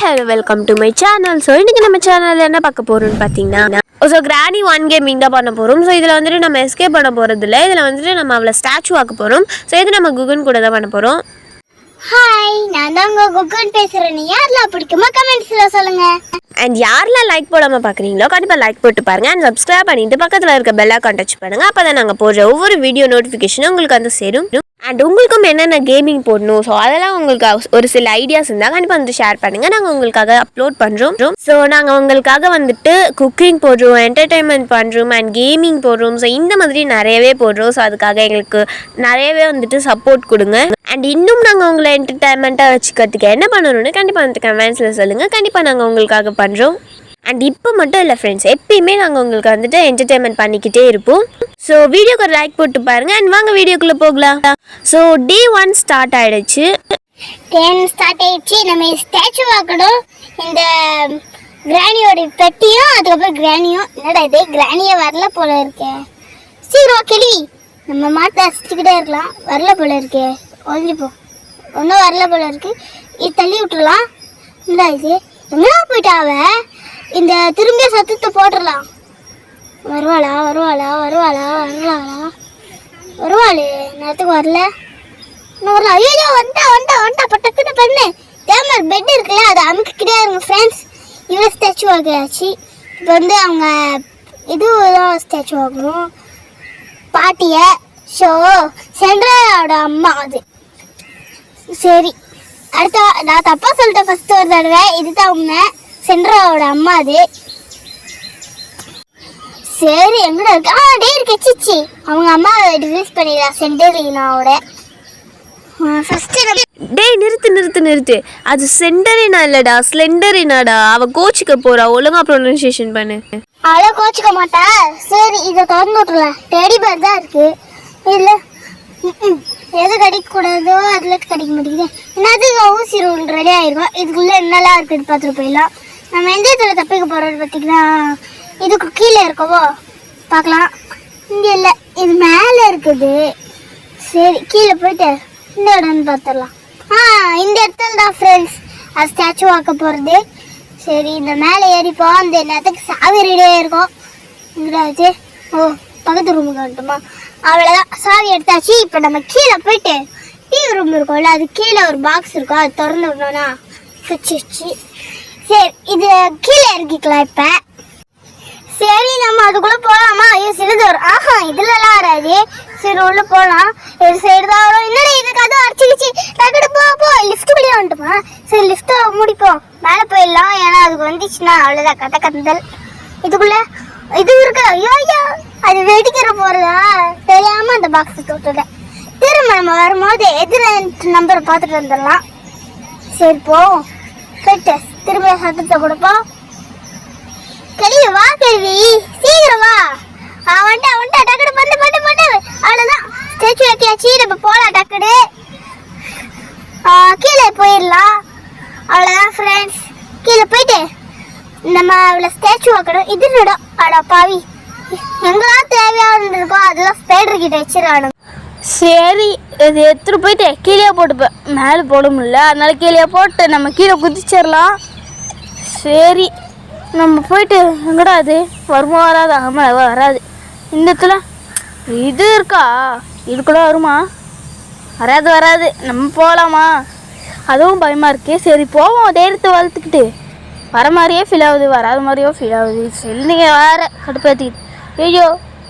hello, welcome to my channel. So, இன்னைக்கு நம்ம சேனல்ல என்ன பார்க்க போறோம்னு பாத்தீங்கன்னா Granny 1 gaming தான் பண்ண போறோம். So, இதுல வந்துட்டு நம்ம எஸ்கேப் பண்ண போறது இல்ல. இதுல வந்துட்டு நம்ம அவளை ஸ்டாச்சு ஆக்க போறோம். So, இது நம்ம குகன் கூட தான் பண்ண போறோம். ஹாய், நான் தான் உங்க குகன் பேசுறேன். யாரெல்லாம் பிடிக்குமா கமெண்ட்ஸ்ல சொல்லுங்க. And யாரெல்லாம் லைக் போடாம பாக்குறீங்களோ கண்டிப்பா லைக் போட்டு பாருங்க and subscribe பண்ணிட்டு பக்கத்துல இருக்க பெல் ஐகான் டச் பண்ணுங்க. அப்பதான் நாங்க போடுற ஒவ்வொரு வீடியோ நோட்டிஃபிகேஷனும் உங்களுக்கு வந்து சேரும். அண்ட் உங்களுக்கும் என்னென்ன கேமிங் போடணும் ஸோ அதெல்லாம் உங்களுக்கு ஒரு சில ஐடியாஸ் இருந்தால் கண்டிப்பாக வந்து ஷேர் பண்ணுங்கள். நாங்கள் உங்களுக்காக அப்லோட் பண்ணுறோம். ஸோ நாங்கள் உங்களுக்காக வந்துட்டு குக்கிங் போடுறோம், என்டர்டெயின்மெண்ட் பண்ணுறோம் அண்ட் கேமிங் போடுறோம். ஸோ இந்த மாதிரி நிறையவே போடுறோம். ஸோ அதுக்காக எங்களுக்கு நிறையவே வந்துட்டு சப்போர்ட் கொடுங்க. அண்ட் இன்னும் நாங்கள் உங்களை என்டர்டெயின்மெண்ட்டாக வச்சுக்கிறதுக்கு என்ன பண்ணணும்னு கண்டிப்பாக வந்து கமெண்ட்ஸில் சொல்லுங்கள். கண்டிப்பாக நாங்கள் உங்களுக்காக பண்ணுறோம். அண்ட் இப்போ மட்டும் இல்லை ஃப்ரெண்ட்ஸ், எப்பயுமே நாங்கள் உங்களுக்கு வந்துட்டு என்டர்டெயின்மெண்ட் பண்ணிக்கிட்டே இருப்போம். ஸோ வீடியோக்கு ஒரு லைக் போட்டு பாருங்கள் அண்ட் வாங்க வீடியோக்குள்ளே போகலாம். ஸோ டே 1 ஸ்டார்ட் ஆகிடுச்சு. நம்ம ஸ்டாச்சு ஆக்கணும். இந்த கிராணியோட பெட்டியும் அதுக்கப்புறம் கிராணியும் என்னடா இது கிராணியே வரல போல இருக்கே. சீக்கிரம் கிளி நம்ம மாட்டை அசிச்சுக்கிட்டே இருக்கலாம். வரல போல இருக்கே, ஒழிஞ்சு போ. ஒன்றும் வரல போல இருக்கு. இது தள்ளி விட்டுறலாம். என்னடா இது எங்கடா போயிட்டாவ? இந்த திரும்பிய சத்தத்தை போட்டுடலாம். வருவாளா வருவாளா வருவாளா வருவாளா வருவாளே, நேரத்துக்கு வரல. இன்னும் வரல. ஐயோ வந்துட்டா வந்துட்டா வந்துட்டா. பட்டக்குன்னு பண்ணு. தேமல் பெட் இருக்குல்ல, அதை அமுக்கிக்கிட்டே இருங்க ஃப்ரெண்ட்ஸ். இவ்வளோ ஸ்டாச்சு ஆகியாச்சு. இப்போ வந்து அவங்க இதுதான் ஸ்டாச்சு ஆகணும். பாட்டியை ஷோ சென்ட்ரலோட அம்மா அது. சரி, அடுத்த நான் தப்பாக சொல்லிட்டேன் ஃபஸ்ட்டு ஒரு தடவை. இதுதான் உண்மை, சென்ட்ரலோட அம்மா அது. சரி, எங்கடா இருக்கு? டே இருக்கு. சிச்சி அவங்க அம்மா ரிலீஸ் பண்ணிடலாம் சென்டரினாவோட. டேய் நிறுத்து. அது சென்டரினா இல்லடா, ஸ்லெண்டரினாடா. அவ கோச்சிக்க போறா, ஒழுங்கா ப்ரொனன்சியேஷன் பண்ணு. அவளை கோச்சிக்க மாட்டா. சரி, இதை திறந்து விட்டுலாம். டெடி பேர் தான் இருக்கு. இல்லை எது கடிக்கக்கூடாதோ அதில் கடிக்க மாட்டேங்குது. என்னது ஊசி ரூல் ரெடி ஆயிருக்கும். இதுக்குள்ளே என்னெல்லாம் இருக்குன்னு பார்த்துட்டு போயிடலாம். நம்ம எந்த இடத்துல தப்பிக்க போகிறோம்னு பார்த்தீங்கன்னா இதுக்கு கீழே இருக்கவோ பார்க்கலாம். இங்கே இல்லை, இது மேலே இருக்குது. சரி, கீழே போயிட்டு இந்த இடம்னு பார்த்துடலாம். இந்த இடத்துல தான் ஃப்ரெண்ட்ஸ் அது ஸ்டாச்சு ஆக்க போகிறது. சரி, இந்த மேலே ஏறிப்போம். அந்த நேரத்துக்கு சாவி ரெடியாக இருக்கும். இங்கடாச்சு. பக்கத்து ரூமுக்கு வந்துட்டோமா? அவ்வளோதான், சாவி எடுத்தாச்சு. இப்போ நம்ம கீழே போயிட்டு டிவி ரூம் இருக்கும்ல, அது கீழே ஒரு பாக்ஸ் இருக்கும். அது திறந்து விடணும்னா கச்சிச்சு. சரி, இது கீழே இறக்கிக்கலாம். இப்போ சரி, நம்ம அதுக்குள்ளே போகலாமா? ஐயோ சிறிது வரும். இதுலலாம் வராது. சரி, உள்ளே போகலாம். ஒரு சைடு தான் வரும். என்னடா இதுக்கு அதுவும் அடிச்சிக்கிச்சு. டக்குனு போ லிஃப்ட்டுக்குள்ளேயே வந்துட்டுமா? சரி, லிஃப்ட்டை முடிப்போம். மேலே போயிடலாம். ஏன்னா அதுக்கு வந்துச்சுன்னா அவ்வளோதான் கதை கந்தல். இதுக்குள்ளே இது இருக்கு. ஐயோ அது வெடிக்கிற போகிறதா தெரியாமல் அந்த பாக்ஸை தொட்டுட்டேன். திரும்ப நம்ம வரும்போது எதிர நம்பரை பார்த்துட்டு வந்துடலாம். சரி, போவோம். போயிட்டு திரும்ப சத்தத்தை கொடுப்போம். கேள்வி வா, கேள்வி சீக்கிரம் வா. வந்துட்டா டக்குனு பண்ணு. அவ்வளோதான், ஸ்டாச்சு ஆக்கியாச்சு. நம்ம போகலாம். டக்குனு கீழே போயிடலாம். அவ்வளோதான் ஃப்ரெண்ட்ஸ், கீழே போயிட்டு நம்ம அவளை ஸ்டாச்சு ஆக்கணும். இது இடம் அடா பாவி, எங்கெல்லாம் தேவையானது இருக்கோ அதெல்லாம் ஸ்பைடர் கிட்ட வச்சிடணும். சரி, இது எடுத்துகிட்டு போயிட்டு கீழே போட்டுப்பேன். மேலே போட முடியல, அதனால கீழே போட்டு நம்ம கீழே குதிச்சிடலாம். சரி, நம்ம போயிட்டு எங்கடா அது வருமா வராது? ஆமாம் வராது. இந்த இடத்துல இது இருக்கா? இதுக்குள்ள வருமா? வராது. நம்ம போகலாமா? அதுவும் பயமாக இருக்கே. சரி போவோம். தைரியத்தை வளர்த்துக்கிட்டு வர மாதிரியே ஃபீல் ஆகுது, வராத மாதிரியோ ஃபீல் ஆகுது. சரி, நீங்கள் வேறு கடுப்பேற்றிக்கிட்டு ஐயோ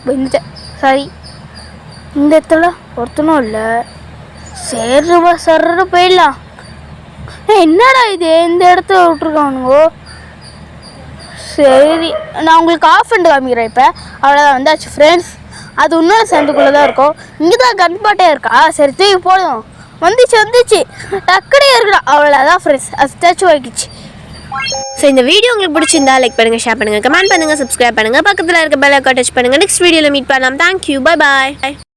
வந்துட்டேன். சரி, இந்த இடத்துல ஒருத்தனும் இல்லை. சரி சர்ற போயிடலாம். என்னடா இது இந்த இடத்துல விட்டுருக்கானுங்கோ. சரி, நான் உங்களுக்கு ஆஃப் பண்ணிட்டு காமிக்கிறேன். இப்போ அவ்வளோதான் வந்தாச்சு ஃப்ரெண்ட்ஸ். அது இன்னொரு சந்துக்குள்ளே தான் இருக்கும். இங்கே தான் கன்பாட்டே இருக்கா? சரி, தூக்கி போடுவோம். வந்துச்சு டக்குனே இருக்கலாம். அவ்வளோதான் ஃப்ரெண்ட்ஸ், அது ஸ்டாச்சு ஆகிடுச்சு. ஸோ இந்த வீடியோ உங்களுக்கு பிடிச்சிருந்தா லைக் பண்ணுங்கள், ஷேர் பண்ணுங்கள், கமெண்ட் பண்ணுங்கள், சப்ஸ்கிரைப் பண்ணுங்கள், பக்கத்தில் இருக்க பெல் ஐகான் டச் பண்ணுங்கள். நெக்ஸ்ட் வீடியோவில் மீட் பண்ணலாம். Thank you, bye bye.